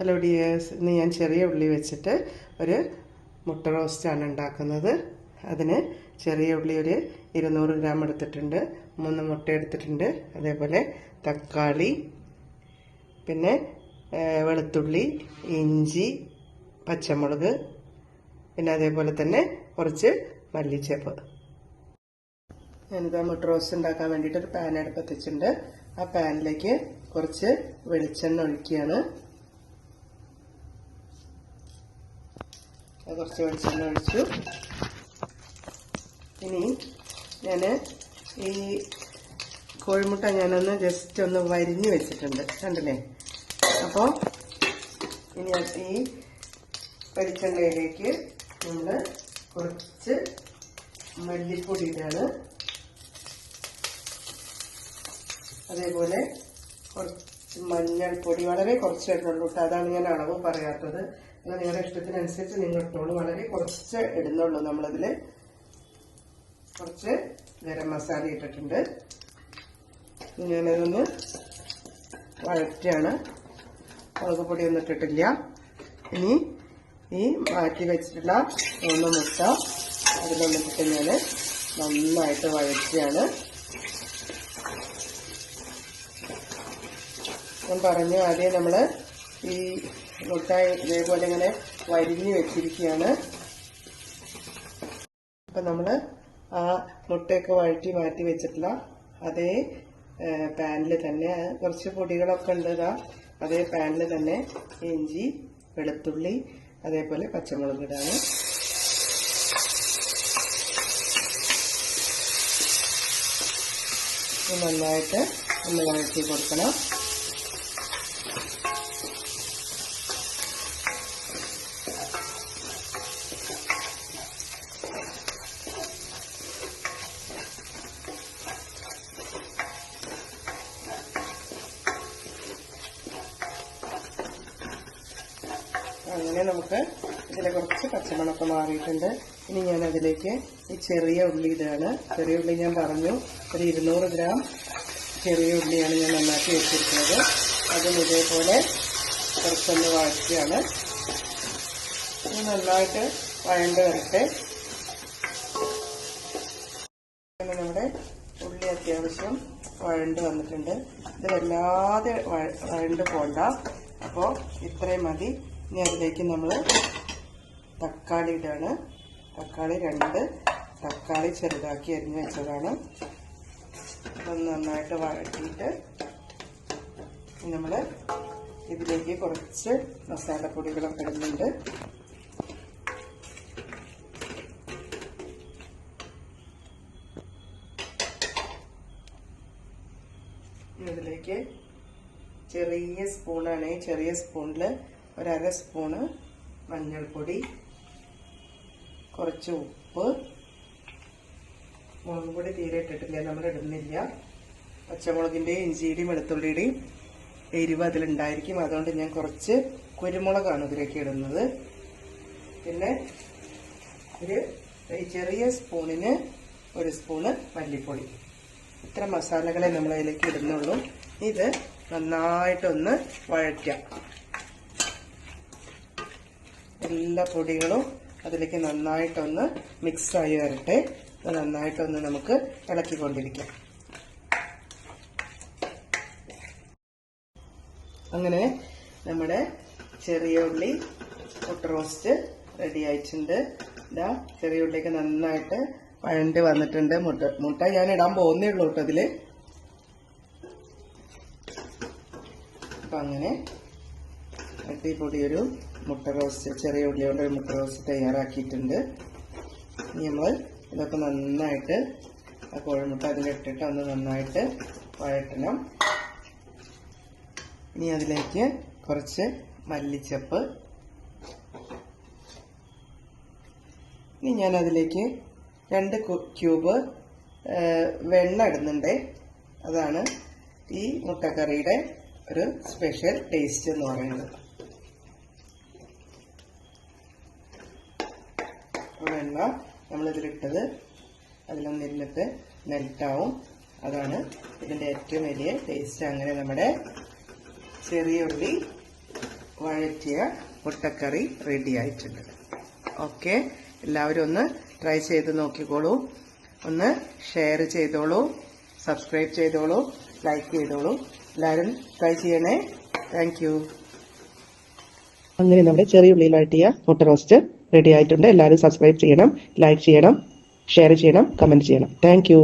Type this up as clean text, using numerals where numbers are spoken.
Hello dears, ഇന്ന് ഞാൻ ചെറിയ ഉള്ളി വെച്ചിട്ട് ഒരു മുട്ട റോസ്റ്റാണ് ഉണ്ടാക്കുന്നത്. അതിന് ചെറിയ ഉള്ളി ഒരു 200 ഗ്രാം എടുത്തിട്ടുണ്ട്, 3 മുട്ട എടുത്തിട്ടുണ്ട്, അതേപോലെ തക്കാളി, പിന്നെ വെളുത്തുള്ളി, ഇഞ്ചി, പച്ചമുളക്, പിന്നെ അതേപോലെ തന്നെ കുറച്ച് മല്ലിച്ചപ്പ്. ഞാനിതാ മുട്ട റോസ്റ്റ് ഉണ്ടാക്കാൻ വേണ്ടിയിട്ട് ഒരു പാൻ അടുപ്പത്തിച്ചിട്ടുണ്ട്. ആ പാനിലേക്ക് കുറച്ച് വെളിച്ചെണ്ണ ഒഴിക്കുകയാണ്. കുറച്ച് വെളിച്ചെണ്ണ ഒഴിച്ചു. ഇനി ഞാൻ ഈ കോഴിമുട്ട ഞാനൊന്ന് ജസ്റ്റ് ഒന്ന് വരിഞ്ഞ് വെച്ചിട്ടുണ്ട്, കണ്ടില്ലേ? അപ്പോൾ ഇനി ഈ വെളിച്ചെണ്ണയിലേക്ക് നമ്മൾ കുറച്ച് മല്ലിപ്പൊടി ഇടാണ്, അതേപോലെ കുറച്ച് മഞ്ഞൾപ്പൊടി, വളരെ കുറച്ച് ഇടുന്നുള്ളൂ കേട്ടോ. അതാണ് ഞാൻ അളവ് പറയാത്തത്. നിങ്ങളുടെ ഇഷ്ടത്തിനനുസരിച്ച് നിങ്ങൾ ഇട്ടോളൂ. വളരെ കുറച്ച് ഇടുന്നുള്ളൂ. നമ്മളതിൽ കുറച്ച് ഗരം മസാല ഇട്ടിട്ടുണ്ട്. ഞാനതൊന്ന് വഴറ്റാണ്, മുളക് പൊടിയൊന്നും ഇട്ടിട്ടില്ല. ഇനി ഈ മാറ്റി വെച്ചിട്ടുള്ള 3 മുട്ട അതിലൊന്നിട്ടിട്ട് ഞാൻ നന്നായിട്ട് വഴറ്റാണ്. ഞാൻ പറഞ്ഞു ആദ്യം നമ്മൾ ഈ മുട്ട ഇതേപോലെ ഇങ്ങനെ വരിഞ്ഞ് വെച്ചിരിക്കുകയാണ്. അപ്പം നമ്മൾ ആ മുട്ടയൊക്കെ വഴറ്റി മാറ്റി വെച്ചിട്ടുള്ള അതേ പാനിൽ തന്നെ കുറച്ച് പൊടികളൊക്കെ ഉണ്ട്. അതേ പാനിൽ തന്നെ ഇഞ്ചി, വെളുത്തുള്ളി, അതേപോലെ പച്ചമുളക് ഇടാണ്. നന്നായിട്ട് ഒന്ന് വഴറ്റി കൊടുക്കണം. അങ്ങനെ നമുക്ക് ഇതിൽ കുറച്ച് പച്ചമണമൊക്കെ മാറിയിട്ടുണ്ട്. ഇനി ഞാൻ അതിലേക്ക് ഈ ചെറിയ ഉള്ളി ഇടുകയാണ്. ചെറിയ ഉള്ളി ഞാൻ പറഞ്ഞു ഒരു 200 ഗ്രാം ചെറിയ ഉള്ളിയാണ് ഞാൻ നന്നാക്കി വെച്ചിരിക്കുന്നത്. അതും ഇതേപോലെ കുറച്ചൊന്ന് വഴറ്റുകയാണ്. ഇത് നന്നായിട്ട് വഴണ്ട് വരട്ടെ. നമ്മുടെ ഉള്ളി അത്യാവശ്യം വഴണ്ട് വന്നിട്ടുണ്ട്. ഇത് വല്ലാതെ വഴണ്ട് പോണ്ട, അപ്പോൾ ഇത്രയും മതി. ഇനി അതിലേക്ക് നമ്മൾ തക്കാളി ഇടാണ്. തക്കാളി 2 തക്കാളി ചെറുതാക്കി അരിഞ്ഞ് വെച്ചതാണ്. അതൊന്ന് നന്നായിട്ട് വഴറ്റിയിട്ട് നമ്മൾ ഇതിലേക്ക് കുറച്ച് മസാലപ്പൊടികളൊക്കെ ഇടുന്നുണ്ട്. ഇതിലേക്ക് ചെറിയ സ്പൂണാണ്, ഈ ചെറിയ സ്പൂണിൽ 1/2 സ്പൂണ് മഞ്ഞൾപ്പൊടി, കുറച്ച് ഉപ്പ്, മുളക് പൊടി തീരെ ഇട്ടിട്ടില്ല, നമ്മൾ ഇടുന്നില്ല. പച്ചമുളകിൻ്റെയും ഇഞ്ചിയുടെയും വെളുത്തുള്ളിയുടെയും എരിവ് അതിലുണ്ടായിരിക്കും, അതുകൊണ്ട് ഞാൻ കുറച്ച് കുരുമുളകാണ് ഇതിലേക്ക് ഇടുന്നത്. പിന്നെ ഒരു ചെറിയ സ്പൂണിന് 1 സ്പൂണ് മല്ലിപ്പൊടി. ഇത്ര മസാലകളെ നമ്മൾ അതിലേക്ക് ഇടുന്നുള്ളൂ. ഇത് നന്നായിട്ടൊന്ന് വഴറ്റാം. എല്ലാ പൊടികളും അതിലേക്ക് നന്നായിട്ടൊന്ന് മിക്സായി വരട്ടെ. അത് നന്നായിട്ടൊന്ന് നമുക്ക് ഇളക്കിക്കൊണ്ടിരിക്കാം. അങ്ങനെ നമ്മുടെ ചെറിയ ഉള്ളി മുട്ട റോസ്റ്റ് റെഡി ആയിട്ടുണ്ട്. ഇതാ ചെറിയ ഉള്ളിയൊക്കെ നന്നായിട്ട് വഴണ്ട് വന്നിട്ടുണ്ട്. മുട്ട ഞാൻ ഇടാൻ പോകുന്നേ ഉള്ളൂ കേട്ടോ ഇതില്. അപ്പം അങ്ങനെ അടിപൊളി ഒരു മുട്ട റോസ്റ്റ്, ചെറിയ ഉള്ളി കൊണ്ട് ഒരു മുട്ട റോസ്റ്റ് തയ്യാറാക്കിയിട്ടുണ്ട്. ഇനി നമ്മൾ ഇതൊക്കെ നന്നായിട്ട് ആ കോഴിമുട്ട അതിലിട്ടിട്ട് ഒന്ന് നന്നായിട്ട് വഴറ്റണം. ഇനി അതിലേക്ക് കുറച്ച് മല്ലിച്ചപ്പ്. ഇനി ഞാൻ അതിലേക്ക് 2 ക്യൂബ് വെണ്ണ ഇടുന്നുണ്ട്. അതാണ് ഈ മുട്ടക്കറിയുടെ ഒരു സ്പെഷ്യൽ ടേസ്റ്റ് എന്ന് പറയുന്നത്. വെണ്ണ നമ്മളിതിലിട്ടത് അതിലൊന്നിരുന്നിട്ട് മെൽറ്റാവും. അതാണ് ഇതിൻ്റെ ഏറ്റവും വലിയ ടേസ്റ്റ്. അങ്ങനെ നമ്മുടെ ചെറിയ ഉള്ളി വഴറ്റിയ മുട്ടക്കറി റെഡി ആയിട്ടുണ്ട്. ഓക്കെ, എല്ലാവരും ഒന്ന് ട്രൈ ചെയ്ത് നോക്കിക്കോളൂ. ഒന്ന് ഷെയർ ചെയ്തോളൂ, സബ്സ്ക്രൈബ് ചെയ്തോളൂ, ലൈക്ക് ചെയ്തോളൂ. എല്ലാവരും ട്രൈ ചെയ്യണേ. Thank you. അങ്ങനെ നമ്മുടെ ചെറിയ ഉള്ളിയിൽ വഴറ്റിയ മുട്ട റോസ്റ്റ് റെഡി ആയിട്ടുണ്ട്. എല്ലാവരും സബ്സ്ക്രൈബ് ചെയ്യണം, ലൈക്ക് ചെയ്യണം, ഷെയർ ചെയ്യണം, കമന്റ് ചെയ്യണം. Thank you.